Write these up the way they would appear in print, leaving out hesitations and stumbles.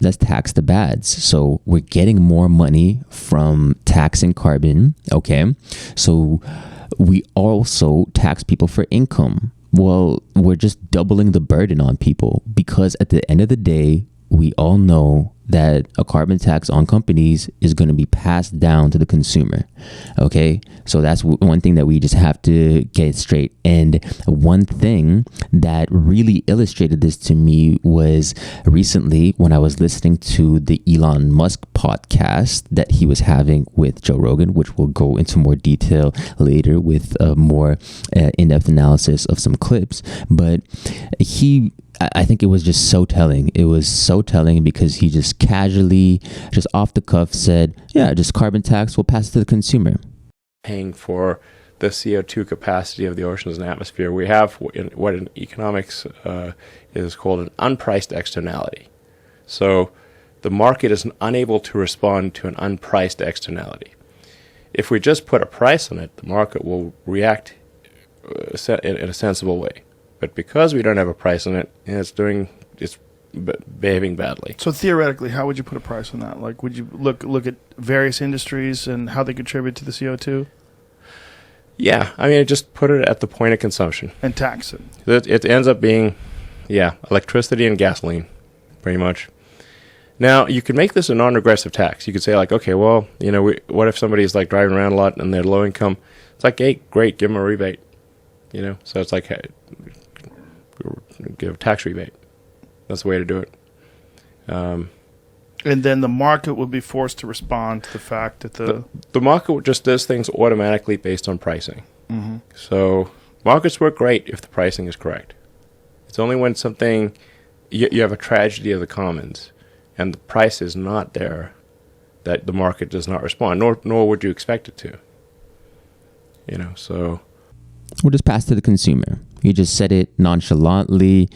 let's tax the bads. So we're getting more money from taxing carbon. Okay. So we also tax people for income. Well, we're just doubling the burden on people, because at the end of the day, we all know that a carbon tax on companies is going to be passed down to the consumer. Okay, so that's one thing that we just have to get straight. And one thing that really illustrated this to me was recently when I was listening to the Elon Musk podcast that he was having with Joe Rogan, which we'll go into more detail later with a more in-depth analysis of some clips. But I think it was just so telling. It was so telling because he just casually, just off the cuff said, yeah, just carbon tax, we'll pass it to the consumer. Paying for the CO2 capacity of the oceans and atmosphere, we have what in economics is called an unpriced externality. So the market is unable to respond to an unpriced externality. If we just put a price on it, the market will react in a sensible way. But because we don't have a price on it, it's behaving badly. So theoretically, how would you put a price on that? Like, would you look at various industries and how they contribute to the CO2? Yeah, I mean, just put it at the point of consumption. And tax it. It ends up being, electricity and gasoline, pretty much. Now, you could make this a non-regressive tax. You could say, like, okay, well, what if somebody's, like, driving around a lot and they're low income? It's like, hey, great, give them a rebate. So it's like, hey, give a tax rebate. That's the way to do it. And then the market will be forced to respond to the fact that the market just does things automatically based on pricing. Mm-hmm. So markets work great if the pricing is correct. It's only when something you have a tragedy of the commons and the price is not there that the market does not respond, nor would you expect it to. So we'll just pass to the consumer. He just said it nonchalantly,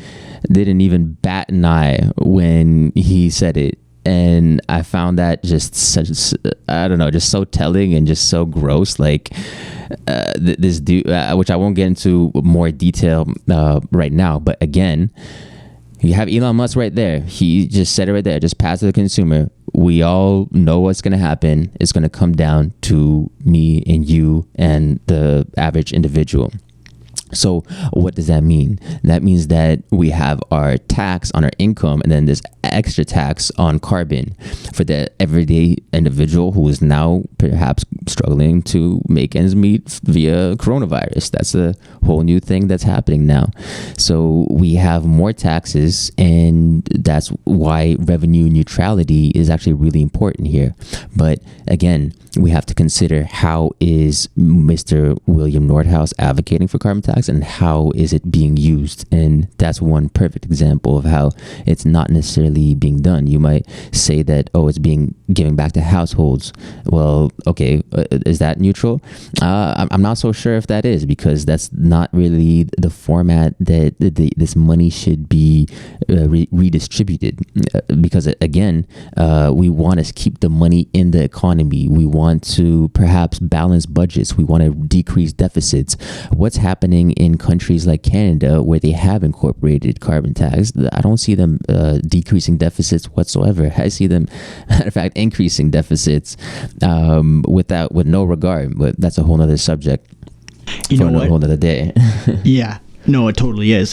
didn't even bat an eye when he said it. And I found that just just so telling and just so gross. Like this dude, which I won't get into more detail right now. But again, you have Elon Musk right there. He just said it right there. Just pass to the consumer. We all know what's going to happen. It's going to come down to me and you and the average individual. So what does that mean? That means that we have our tax on our income and then this extra tax on carbon for the everyday individual who is now perhaps struggling to make ends meet via coronavirus. That's a whole new thing that's happening now. So we have more taxes, and that's why revenue neutrality is actually really important here. But again, we have to consider how is Mr. William Nordhaus advocating for carbon tax and how is it being used. And that's one perfect example of how it's not necessarily being done. You might say that, it's being given back to households. Well, okay, is that neutral? I'm not so sure if that is, because that's not really the format that this money should be redistributed. Because again, we want to keep the money in the economy. We want to perhaps balance budgets. We want to decrease deficits. What's happening in countries like Canada where they have incorporated carbon tax? I don't see them decreasing deficits whatsoever. I see them, matter of fact, increasing deficits with no regard. But that's a whole other subject for a whole other day. Yeah, no, it totally is.